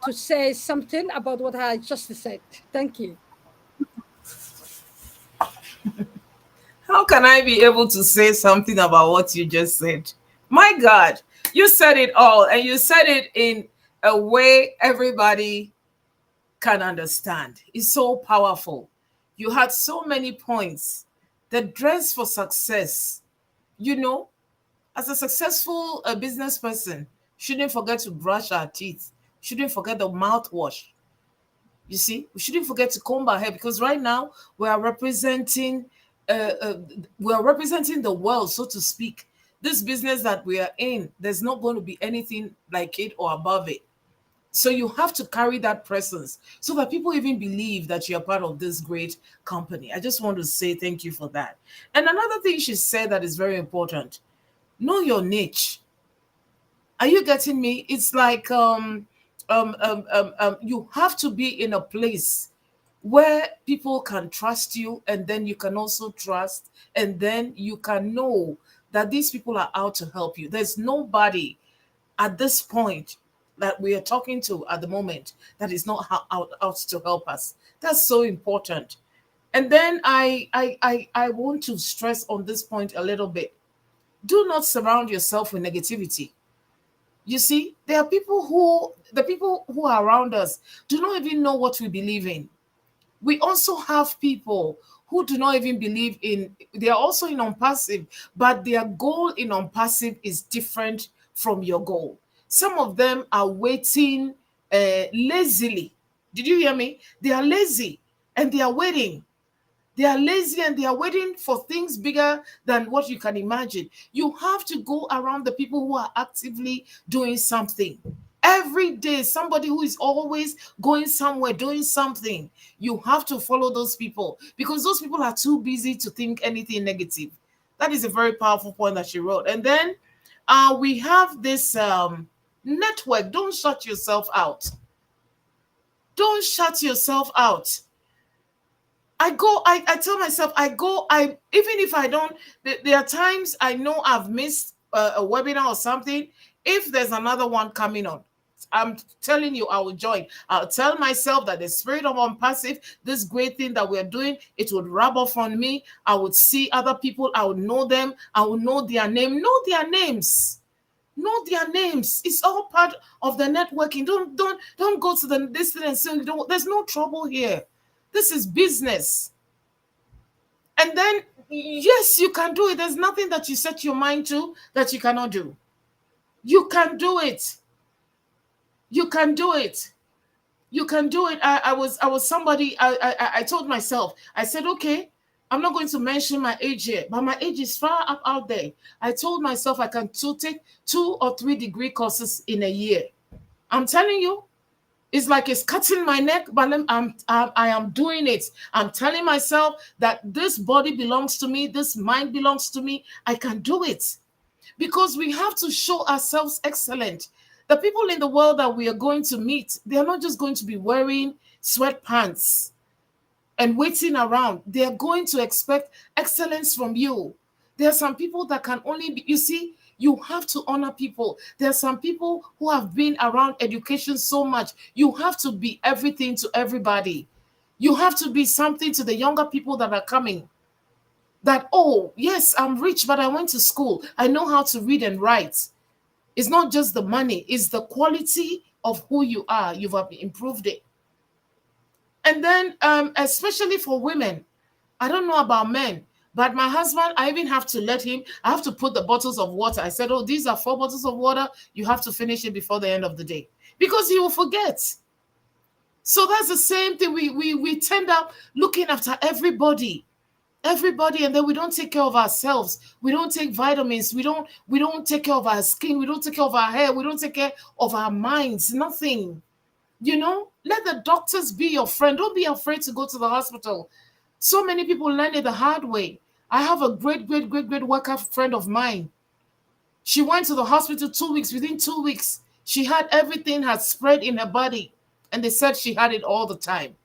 to say something about what I just said. Thank you. How can I be able to say something about what you just said? My God, you said it all, and you said it in a way everybody can understand. It's so powerful. You had so many points. The dress for success, as a successful business person, shouldn't forget to brush our teeth, shouldn't forget the mouthwash. You see, we shouldn't forget to comb our hair, because right now we are representing the world, so to speak. This business that we are in, there's not going to be anything like it or above it. So you have to carry that presence so that people even believe that you're part of this great company. I just want to say thank you for that. And another thing she said that is very important: know your niche. Are you getting me? It's like you have to be in a place where people can trust you, and then you can also trust, and then you can know that these people are out to help you. There's nobody at this point that we are talking to at the moment that is not out to help us. That's so important. And then I want to stress on this point a little bit. Do not surround yourself with negativity. You see, there are the people who are around us do not even know what we believe in. We also have people who do not even believe in, they are also in unpassive, but their goal in unpassive is different from your goal. Some of them are waiting lazily. Did you hear me? They are lazy and they are waiting. They are lazy and they are waiting for things bigger than what you can imagine. You have to go around the people who are actively doing something. Every day, somebody who is always going somewhere, doing something. You have to follow those people because those people are too busy to think anything negative. That is a very powerful point that she wrote. And then we have this network. Don't shut yourself out. Don't shut yourself out. I tell myself, even if I don't, there are times I know I've missed a webinar or something. If there's another one coming on, I'm telling you, I will join. I'll tell myself that the spirit of unpassive, this great thing that we're doing, it would rub off on me. I would see other people. I would know them. I would know their name. Know their names. Know their names. It's all part of the networking. Don't go to this thing and say, there's no trouble here. This is business. And then, yes, you can do it. There's nothing that you set your mind to that you cannot do. You can do it. You can do it. You can do it. I was somebody, I told myself, I said, okay, I'm not going to mention my age here, but my age is far up out there. I told myself I can take 2 or 3 degree courses in a year. I'm telling you, it's like it's cutting my neck, but I am doing it. I'm telling myself that this body belongs to me, this mind belongs to me. I can do it because we have to show ourselves excellent. The people in the world that we are going to meet, they are not just going to be wearing sweatpants and waiting around. They are going to expect excellence from you. There are some people that can only be, you see, you have to honor people. There are some people who have been around education so much. You have to be everything to everybody. You have to be something to the younger people that are coming. That, oh, yes, I'm rich, but I went to school. I know how to read and write. It's not just the money, it's the quality of who you are. You've improved it. And then, especially for women, I don't know about men, but my husband, I even have to I have to put the bottles of water. I said, oh, these are 4 bottles of water. You have to finish it before the end of the day because he will forget. So that's the same thing. We tend up looking after everybody, and then we don't take care of ourselves. We don't take vitamins. We don't take care of our skin. We don't take care of our hair. We don't take care of our minds. Nothing. Let the doctors be your friend. Don't be afraid to go to the hospital. So many people learn it the hard way. I have a great worker friend of mine. She went to the hospital 2 weeks. Within 2 weeks, she had everything had spread in her body. And they said she had it all the time.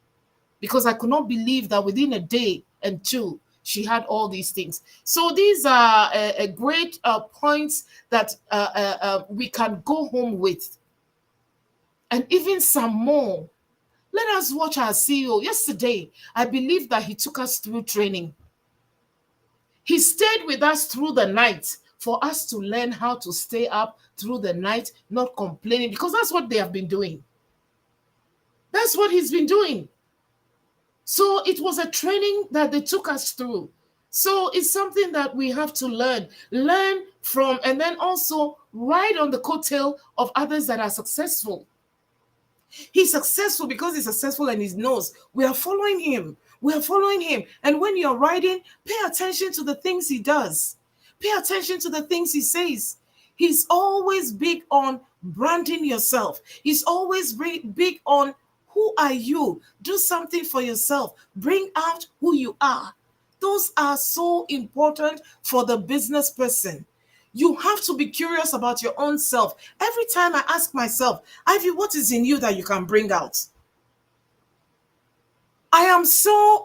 Because I could not believe that within a day and 2, she had all these things. So these are a great points that we can go home with. And even some more. Let us watch our CEO. Yesterday, I believe that he took us through training. He stayed with us through the night for us to learn how to stay up through the night, not complaining, because that's what they have been doing. That's what he's been doing. So it was a training that they took us through. So it's something that we have to learn from, and then also ride on the coattail of others that are successful. He's successful because he's successful and he knows we are following him. We are following him. And when you're riding, pay attention to the things he does. Pay attention to the things he says. He's always big on branding yourself. He's always big on who are you? Do something for yourself. Bring out who you are. Those are so important for the business person. You have to be curious about your own self. Every time I ask myself, Ivy, what is in you that you can bring out? I am so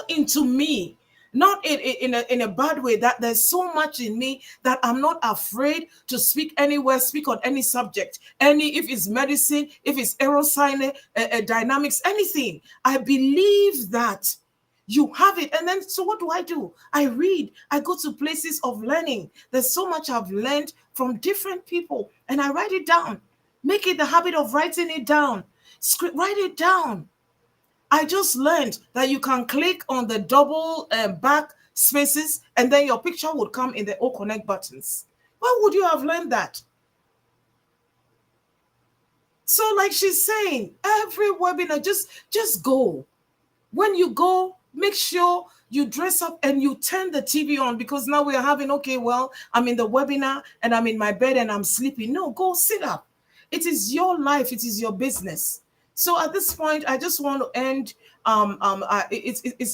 into me, not in a bad way, that there's so much in me that I'm not afraid to speak anywhere, speak on any subject, if it's medicine, if it's aeroscience, dynamics, anything. I believe that you have it. And then, so what do? I read, I go to places of learning. There's so much I've learned from different people, and I write it down. Make it the habit of writing it down. Write it down. I just learned that you can click on the double back spaces and then your picture would come in the O Connect buttons. Why would you have learned that? So like she's saying, every webinar, just go. When you go, make sure you dress up and you turn the TV on, because now we are having, okay, well, I'm in the webinar and I'm in my bed and I'm sleeping. No, go sit up. It is your life. It is your business. So at this point, I just want to end.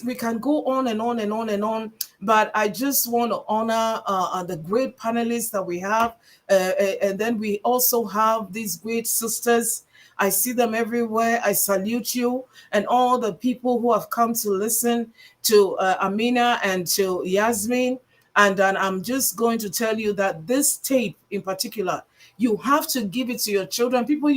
We can go on and on and on and on, but I just want to honor the great panelists that we have, and then we also have these great sisters. I see them everywhere. I salute you and all the people who have come to listen to Amina and to Yasmin. And then I'm just going to tell you that this tape in particular, you have to give it to your children. People,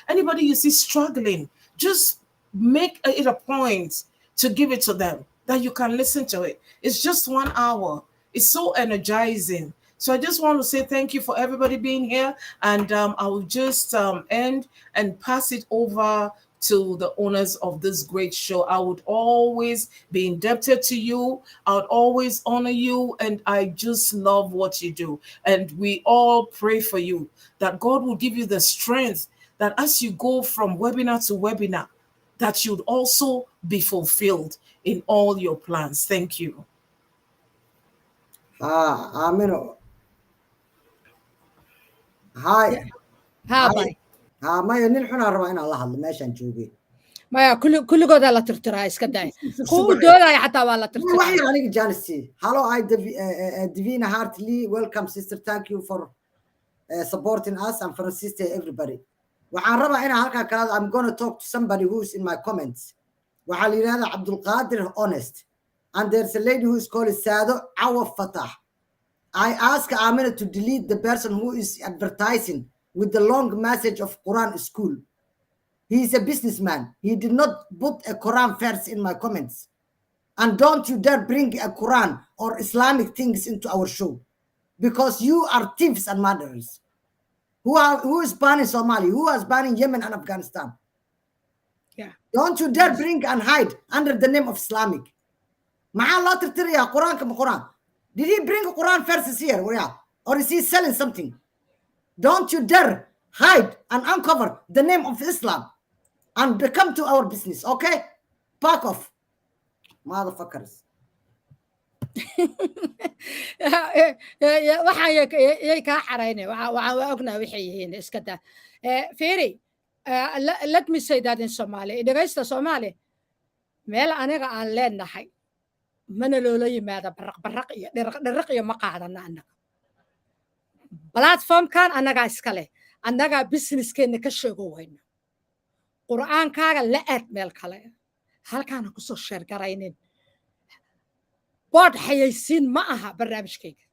anybody you see struggling, just make it a point to give it to them, that you can listen to it. It's just 1 hour. It's so energizing. So I just want to say thank you for everybody being here. And I will just end and pass it over to the owners of this great show. I would always be indebted to you. I would always honor you. And I just love what you do. And we all pray for you, that God will give you the strength, that as you go from webinar to webinar, that you'd also be fulfilled in all your plans. Thank you. Amino. Hi. Bye. maya nin xunaa rabaa inaan la hadlo meeshaan joogay. maya kulligoodaa la tirtiraa iska day. Kuwa doodaya xataa waa la tirtiraa. wax yar aniga Janice. Hello, Divina Hartley. Welcome, sister. Thank you for supporting us, and for assisting everybody. waxaan rabaa inaan halkaa kalaad, I'm going to talk to somebody who's in my comments. waxaa la yidhahdaa Abdul Qadir Honest, and there's a lady who is called Saado Awa Fatah. I ask Amina to delete the person who is advertising with the long message of Quran school. He is a businessman. He did not put a Quran verse in my comments. And don't you dare bring a Quran or Islamic things into our show, because you are thieves and murderers. Who is banning Somalia? Who is banning Yemen and Afghanistan? Yeah. Don't you dare bring and hide under the name of Islamic. Quran. Did he bring Quran verses here? Or is he selling something? Don't you dare hide and uncover the name of Islam and come to our business, okay? Back off, motherfuckers. waxaan yay kaa xaraynay waxaan ognaa waxay yihiin iska daa. Fiiri, let me say that in Somali. Dhegaysta Soomaali, meel aniga aan leenahay mana loola yimaada baraq iyo dhiraq iyo ma qaadana annaga. Platformkan annagaa iska leh, annagaa businesskeenna ka sheego wayna. Qur'aankaaga la aad meel kale, halkaana kusoo sheer garaynin. bood xayaysiin ma aha barnaamijkayga.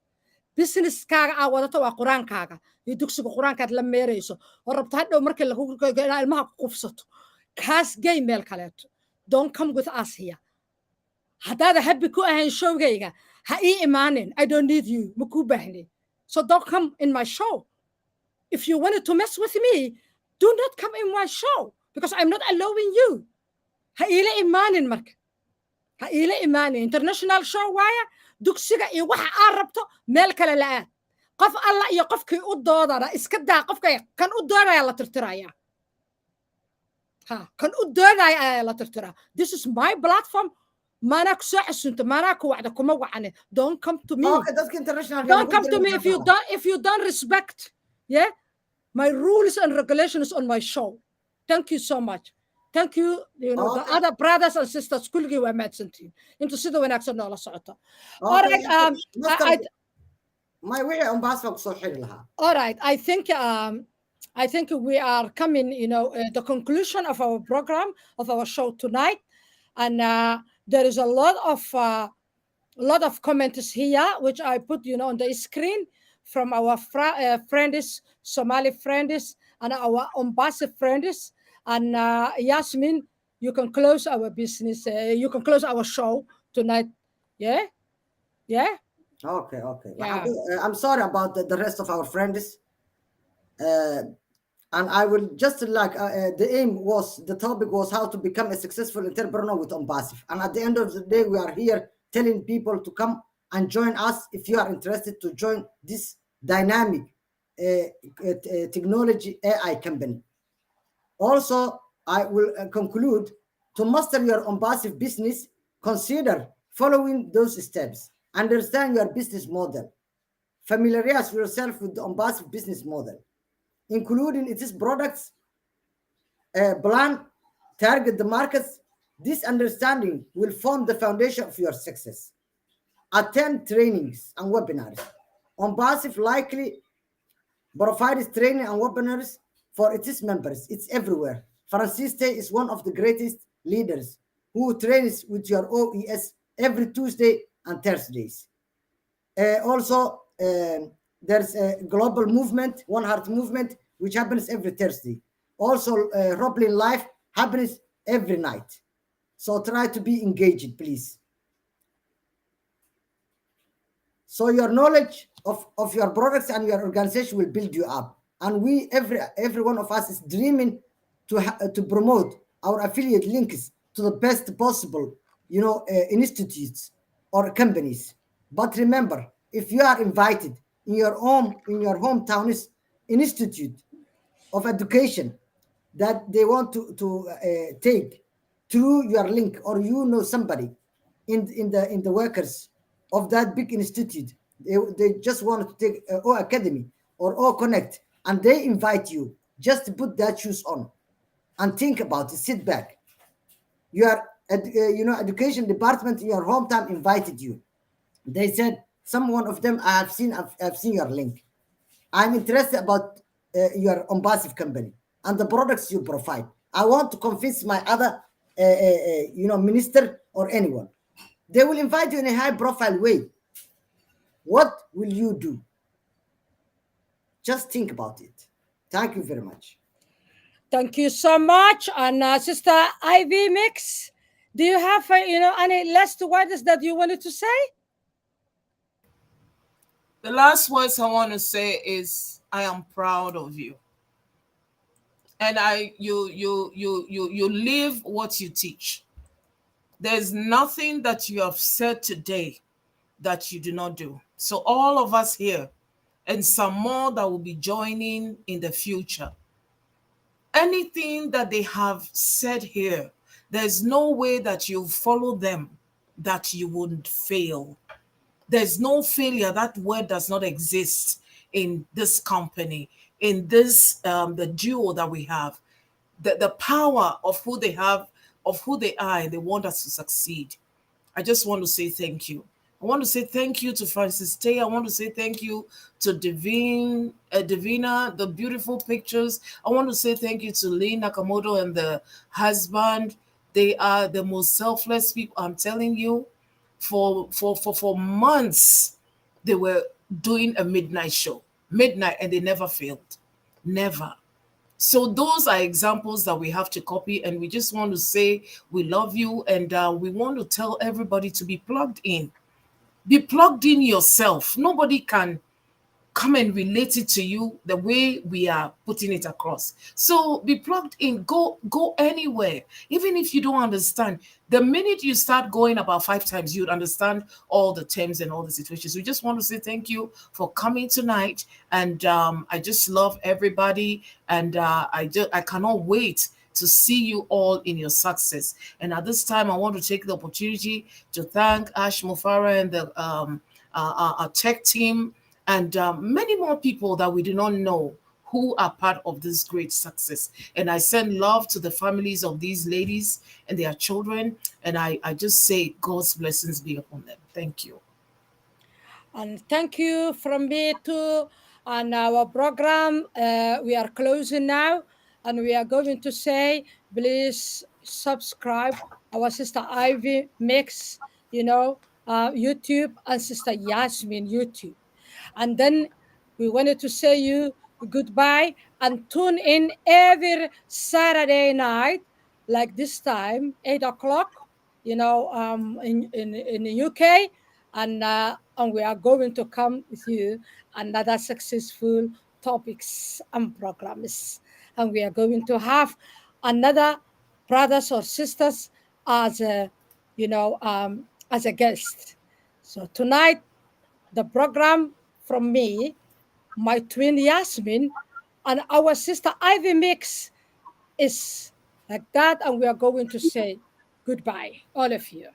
businesskaaga aa wadato waa quraankaaga iyo dugsiga quraankaad la meerayso oo rabto hadhow markii lagu ilmaha ku qufsato kaas gay meel kaleeto. Don't come with us here. haddaada happy ku ahayn showgayga ha ii imaanin. I don't need you, ma kuu baahni. So don't come in my show. If you wanted to mess with me, do not come in my show, because I'm not allowing you. Ha iila imaanin marka. ha iila imaanin. International show waaya, dugsiga iyo waxa aad rabto meel kale la aad. qof alla iyo qofkii u doodana iska daa. qofka kan u doodaya la tirtiraya. kan u doodaya ayaa la tirtiraa. This is my platform. maana ku soo xasunta, maana ku wacda kuma wacane. Don't come to me. Okay, that's international. Don't come to me if you don't respect. Yeah, my rules and regulations on my show. Thank you so much. Thank you, the Okay. other brothers and sisters kulligii waa mahadsantihiin inta sida wanaagsan noola socota. All Okay. right, Master, I my wixii on baas baan kusoo xiri lahaa. all right, I think we are coming, the conclusion of our program, of our show tonight, and there is a lot of comments here which I put, on the screen from our friends, Somali friends, and our Mombasa friends. And Yasmin, you can close our business. You can close our show tonight. Yeah, yeah, Okay. yeah. I'm sorry about the rest of our friends. And I will just like the topic was how to become a successful entrepreneur with Ombasif. And at the end of the day, we are here telling people to come and join us if you are interested to join this dynamic technology AI company. Also, I will conclude to master your Ombasif business, consider following those steps. Understand your business model. Familiarize yourself with the Ombasif business model, including its products, plan, target the markets. This understanding will form the foundation of your success. Attend trainings and webinars. On Passive likely provides training and webinars for its members. It's everywhere. Franciste is one of the greatest leaders who trains with your OES every Tuesday and Thursdays. Also, there's a global movement, One Heart movement, which happens every Thursday. Also, Roblin Life happens every night. So try to be engaged, please. So your knowledge of your products and your organization will build you up. And every one of us is dreaming to promote our affiliate links to the best possible, institutes or companies. But remember, if you are invited in your hometown institute of education that they want to take through your link, or somebody in the workers of that big institute, they just want to take O Academy or O Connect, and they invite you, just put that shoes on and think about it. Sit back. Your education department in your hometown invited you. They said, some one of them, I've seen your link. I'm interested about your Ombasive company and the products you provide. I want to convince my other, minister or anyone. They will invite you in a high profile way. What will you do? Just think about it. Thank you very much. Thank you so much. And Sister Ivy Mix, do you have any last words that you wanted to say? The last words I want to say is I am proud of you. And you live what you teach. There's nothing that you have said today that you do not do. So all of us here and some more that will be joining in the future, anything that they have said here, there's no way that you follow them that you wouldn't fail. There's no failure. That word does not exist in this company, in this the duo that we have. The power of who they have, of who they are, and they want us to succeed. I just want to say thank you. I want to say thank you to Francis Tay. I want to say thank you to Divina, the beautiful pictures. I want to say thank you to Lee Nakamoto and the husband. They are the most selfless people. I'm telling you, for months, they were doing a midnight show, midnight, and they never failed, never. So those are examples that we have to copy, and we just want to say we love you, and we want to tell everybody to be plugged in. Be plugged in yourself. Nobody can come and relate it to you the way we are putting it across. So be plugged in. Go anywhere, even if you don't understand. The minute you start going about 5 times, you'd understand all the terms and all the situations. We just want to say thank you for coming tonight, and I just love everybody, and I cannot wait to see you all in your success. And at this time, I want to take the opportunity to thank Ash Mufara and the our tech team, and many more people that we do not know who are part of this great success. And I send love to the families of these ladies and their children. And I just say God's blessings be upon them. Thank you. And thank you from me too. And our program, we are closing now. And we are going to say, please subscribe our sister Ivy Mix, YouTube, and sister Yasmin YouTube. And then we wanted to say you goodbye and tune in every Saturday night, like this time, 8 o'clock, in the UK. And we are going to come with you another successful topics and programs. And we are going to have another brothers or sisters as a, as a guest. So tonight the program from me, my twin Yasmin, and our sister Ivy Mix is like that, and we are going to say goodbye, all of you.